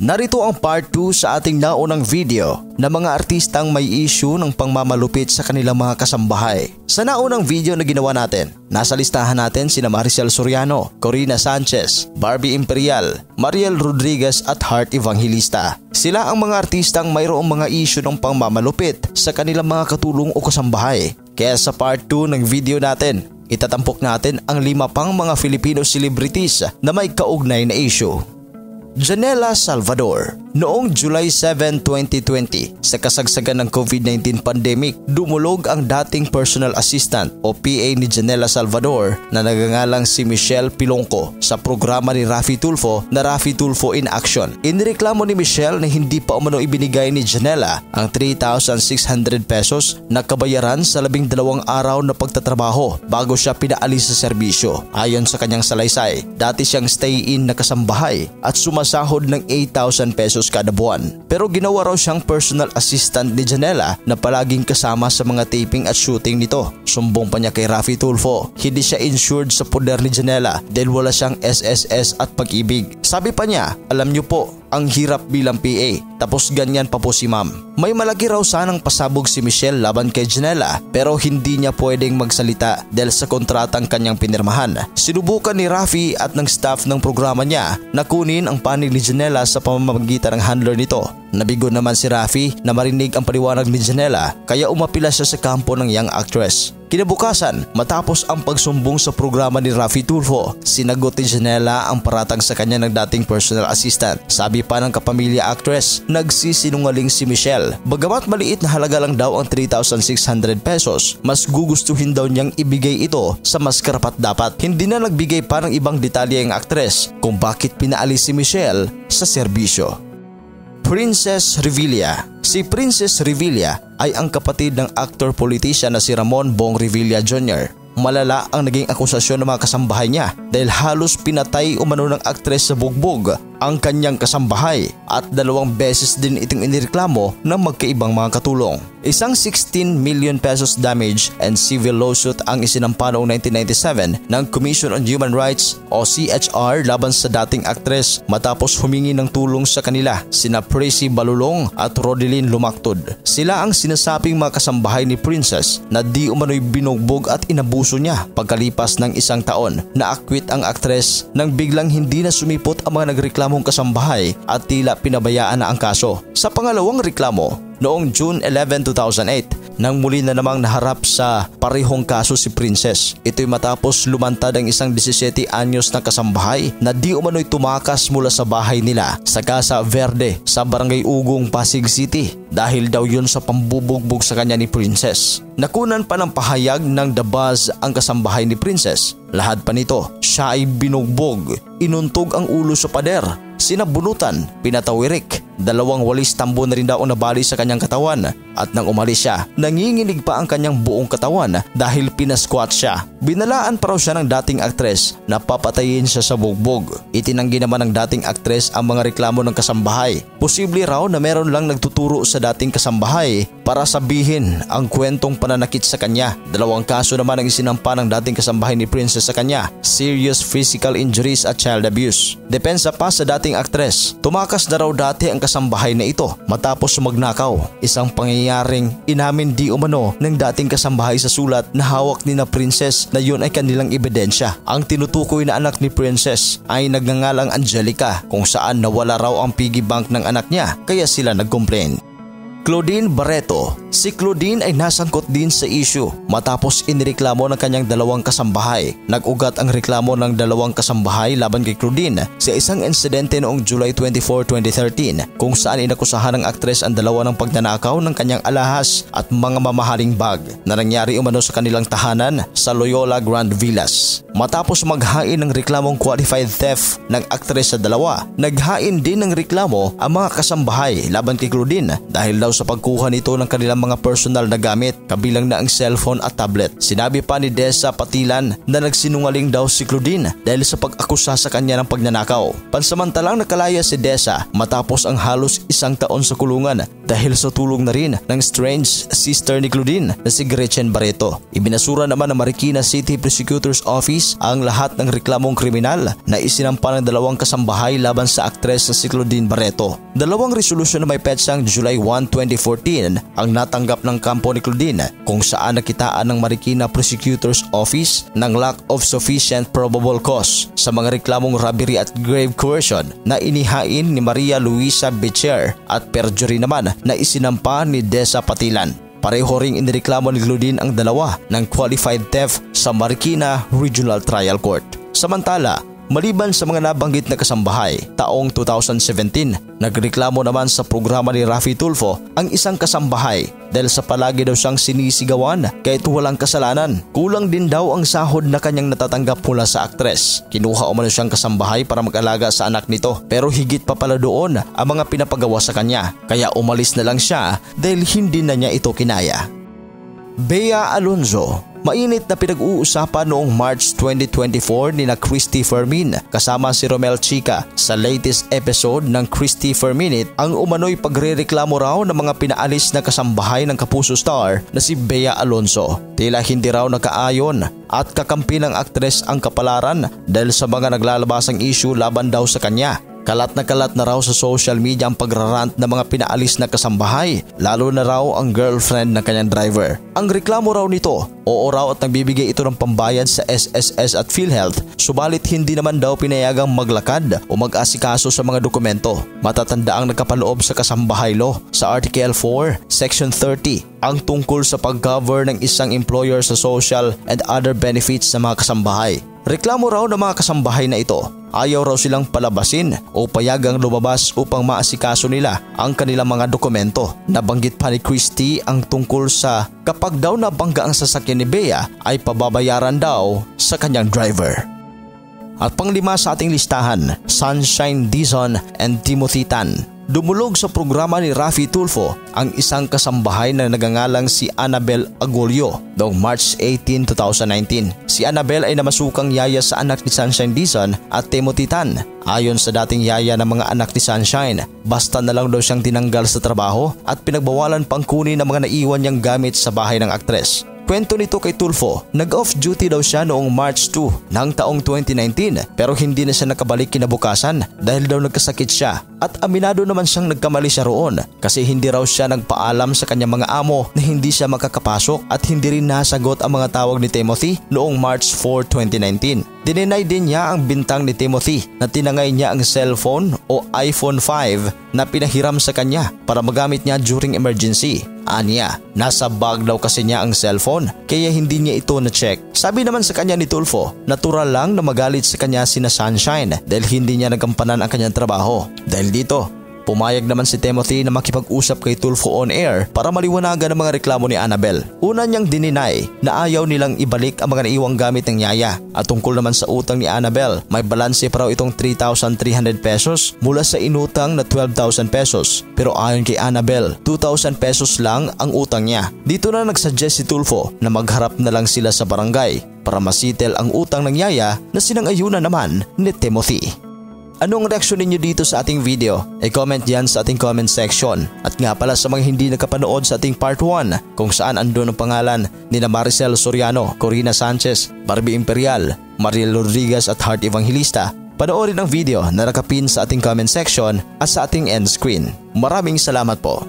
Narito ang part 2 sa ating naunang video na mga artistang may issue ng pangmamalupit sa kanilang mga kasambahay. Sa naunang video na ginawa natin, nasa listahan natin sina Maricel Soriano, Corina Sanchez, Barbie Imperial, Mariel Rodriguez at Heart Evangelista. Sila ang mga artistang mayroong mga issue ng pangmamalupit sa kanilang mga katulong o kasambahay. Kaya sa part 2 ng video natin, itatampok natin ang 5 pang mga Filipino celebrities na may kaugnay na issue. Janela Salvador. Noong July 7, 2020, sa kasagsagan ng COVID-19 pandemic, dumulog ang dating personal assistant o PA ni Janela Salvador na nagangalang si Michelle Pilongco sa programa ni Raffy Tulfo na Raffy Tulfo in Action. Inireklamo ni Michelle na hindi pa umano ibinigay ni Janela ang 3,600 pesos na kabayaran sa 12 araw na pagtatrabaho bago siya pinaalis sa serbisyo. Ayon sa kanyang salaysay, dati siyang stay-in na kasambahay at sumasahod ng 8,000 pesos kada buwan. Pero ginawa raw siyang personal assistant ni Janela na palaging kasama sa mga taping at shooting nito. Sumbong pa niya kay Raffy Tulfo, hindi siya insured sa poder ni Janela dahil wala siyang SSS at Pag-ibig. Sabi pa niya, alam niyo po, ang hirap bilang PA, tapos ganyan pa po si ma'am. May malaki raw sanang pasabog si Michelle laban kay Janela pero hindi niya pwedeng magsalita dahil sa kontratang kanyang pinirmahan. Sinubukan ni Raffy at ng staff ng programa niya na kunin ang panig ni Janela sa pamamagitan ng handler nito. Nabigo naman si Raffy na marinig ang paliwanag ni Janela kaya umapila siya sa kampo ng young actress. Kinabukasan, matapos ang pagsumbong sa programa ni Raffy Tulfo, sinagot ni Janela ang paratang sa kanya ng dating personal assistant. Sabi pa ng kapamilya actress, nagsisinungaling si Michelle. Bagamat maliit na halaga lang daw ang 3,600 pesos, mas gugustuhin daw niyang ibigay ito sa mas karapat-dapat. Hindi na nagbigay pa ng ibang detalye ang actress kung bakit pinaalis si Michelle sa serbisyo. Princess Revilla. Si Princess Revilla ay ang kapatid ng actor-politician na si Ramon Bong Revilla Jr. Malala ang naging akusasyon ng mga kasambahay niya dahil halos pinatay umano ng aktres sa bugbog ang kanyang kasambahay at 2 beses din itong inireklamo ng magkaibang mga katulong. Isang 16 million pesos damage and civil lawsuit ang isinampa noong 1997 ng Commission on Human Rights o CHR laban sa dating aktres matapos humingi ng tulong sa kanila sina Prissy Balulong at Rodeline Lumactod. Sila ang sinasabing mga kasambahay ni Princess na di umano'y binugbog at inabuso niya. Pagkalipas ng 1 taon, naakwit ang aktres nang biglang hindi na sumipot ang mga nagreklamong kasambahay at tila pinabayaan na ang kaso. Sa pangalawang reklamo, noong June 11, 2008, nang muli na namang naharap sa parehong kaso si Princess. Ito'y matapos lumantad ang isang 17 anyos na kasambahay na di umano'y tumakas mula sa bahay nila sa Casa Verde sa Barangay Ugong, Pasig City dahil daw yun sa pambubugbog sa kanya ni Princess. Nakunan pa ng pahayag ng The Buzz ang kasambahay ni Princess. Lahat pa nito, siya ay binugbog, inuntog ang ulo sa pader, sinabunutan, pinatawirik. 2 walis tambo na rin daw ang nabali sa kanyang katawan at nang umalis siya, nanginginig pa ang kanyang buong katawan dahil pinasquat siya. Binalaan pa raw siya ng dating aktres na papatayin siya sa bugbog. Itinanggi naman ng dating aktres ang mga reklamo ng kasambahay. Posible raw na meron lang nagtuturo sa dating kasambahay para sabihin ang kwentong pananakit sa kanya. 2 kaso naman ang isinampa ng dating kasambahay ni Princess sa kanya: serious physical injuries at child abuse. Depensa pa sa dating aktres, tumakas na raw dati ang kasambahay na ito matapos magnakaw. Isang pangyayaring inamin di umano ng dating kasambahay sa sulat na hawak ni na Princess na yun ay kanilang ebidensya. Ang tinutukoy na anak ni Princess ay nagngangalang Angelica kung saan nawala raw ang piggy bank ng anak niya kaya sila nag-complain. Claudine Barreto. Si Claudine ay nasangkot din sa issue matapos inireklamo ng kanyang 2 kasambahay. Nag-ugat ang reklamo ng 2 kasambahay laban kay Claudine sa isang insidente noong July 24, 2013 kung saan inakusahan ng aktres ang 2 ng pagnanakaw ng kanyang alahas at mga mamahaling bag na nangyari umano sa kanilang tahanan sa Loyola Grand Villas. Matapos maghain ng reklamong qualified theft ng aktres sa 2, naghain din ng reklamo ang mga kasambahay laban kay Claudine dahil daw sa pagkuha nito ng kanilang mga personal na gamit kabilang na ang cellphone at tablet. Sinabi pa ni Dessa Patilan na nagsinungaling daw si Claudine dahil sa pag-akusa sa kanya ng pagnanakaw. Pansamantalang nakalaya si Dessa matapos ang halos 1 taon sa kulungan dahil sa tulong na rin ng strange sister ni Claudine na si Gretchen Barreto. Ibinasura naman ng Marikina City Prosecutor's Office ang lahat ng reklamong kriminal na isinampa ng dalawang kasambahay laban sa aktres na si Claudine Barreto. Dalawang resolusyon na may petsang July 1, 2014 ang natanggap ng kampo ni Claudine kung saan nakitaan ng Marikina Prosecutor's Office ng lack of sufficient probable cause sa mga reklamong robbery at grave coercion na inihain ni Maria Luisa Becher at perjury naman na isinampa ni Desa Patilan. Pareho ring inireklamo ni Claudine ang dalawa ng qualified theft sa Marikina Regional Trial Court. Samantala, maliban sa mga nabanggit na kasambahay, taong 2017, nagreklamo naman sa programa ni Raffy Tulfo ang isang kasambahay dahil sa palagi daw siyang sinisigawan kahit walang kasalanan. Kulang din daw ang sahod na kanyang natatanggap mula sa aktres. Kinuha umano siyang kasambahay para mag-alaga sa anak nito, pero higit pa pala doon ang mga pinapagawa sa kanya. Kaya umalis na lang siya dahil hindi na niya ito kinaya. Bea Alonzo. Mainit na pinag-uusapan noong March 2024 ni na Christy Fermin kasama si Romel Chica sa latest episode ng Christy Ferminit ang umano'y pagrereklamo raw ng mga pinaalis na kasambahay ng Kapuso star na si Bea Alonzo. Tila hindi raw nakaayon at kakampi ng aktres ang kapalaran dahil sa mga naglalabasang issue laban daw sa kanya. Kalat na raw sa social media ang pagrarant ng mga pinaalis na kasambahay, lalo na raw ang girlfriend ng kanyang driver. Ang reklamo raw nito, oo raw at nagbibigay ito ng pambayad sa SSS at PhilHealth, subalit hindi naman daw pinayagang maglakad o mag-asikaso sa mga dokumento. Matatanda ang nagkapaloob sa kasambahay law sa Article 4, Section 30, ang tungkol sa pag-cover ng isang employer sa social and other benefits sa mga kasambahay. Reklamo raw ng mga kasambahay na ito, ayaw raw silang palabasin o payagang lumabas upang maasikaso nila ang kanilang mga dokumento. Nabanggit pa ni Christy ang tungkol sa kapag daw nabangga ang sasakyan ni Bea ay pababayaran daw sa kanyang driver. At panglima sa ating listahan, Sunshine Dizon and Timothy Tan. Dumulog sa programa ni Raffy Tulfo ang isang kasambahay na nagangalang si Annabel Agolio noong March 18, 2019. Si Annabel ay namasukang yaya sa anak ni Sunshine Dizon at Timothy Tan. Ayon sa dating yaya ng mga anak ni Sunshine, basta na lang daw siyang tinanggal sa trabaho at pinagbawalan pang kunin ang mga naiwan niyang gamit sa bahay ng aktres. Kwento nito kay Tulfo, nag-off duty daw siya noong March 2 ng taong 2019 pero hindi na siya nakabalik kinabukasan dahil daw nagkasakit siya at aminado naman siyang nagkamali siya roon kasi hindi raw siya nagpaalam sa kanyang mga amo na hindi siya makakapasok at hindi rin nasagot ang mga tawag ni Timothy noong March 4, 2019. Dininay din niya ang bintang ni Timothy na tinangay niya ang cellphone o iPhone 5 na pinahiram sa kanya para magamit niya during emergency. Anya, nasa bag daw kasi niya ang cellphone kaya hindi niya ito na-check. Sabi naman sa kanya ni Tulfo, natural lang na magalit sa kanya sina Sunshine dahil hindi niya nagampanan ang kanyang trabaho. Dahil dito, pumayag naman si Timothy na makipag-usap kay Tulfo on air para maliwanagan ang mga reklamo ni Annabel. Una niyang dininay na ayaw nilang ibalik ang mga naiwang gamit ng yaya. At tungkol naman sa utang ni Annabel, may balanse pa raw itong 3,300 pesos mula sa inutang na 12,000 pesos. Pero ayon kay Annabel, 2,000 pesos lang ang utang niya. Dito na nagsuggest si Tulfo na magharap na lang sila sa barangay para masitel ang utang ng yaya na sinang-ayunan naman ni Timothy. Anong reaksyon ninyo dito sa ating video? I-comment yan sa ating comment section. At nga pala sa mga hindi nakapanood sa ating part 1 kung saan andun ang pangalan ni na Maricel Soriano, Corina Sanchez, Barbie Imperial, Mariel Rodriguez at Heart Evangelista, panoorin ang video na nakapin sa ating comment section at sa ating end screen. Maraming salamat po.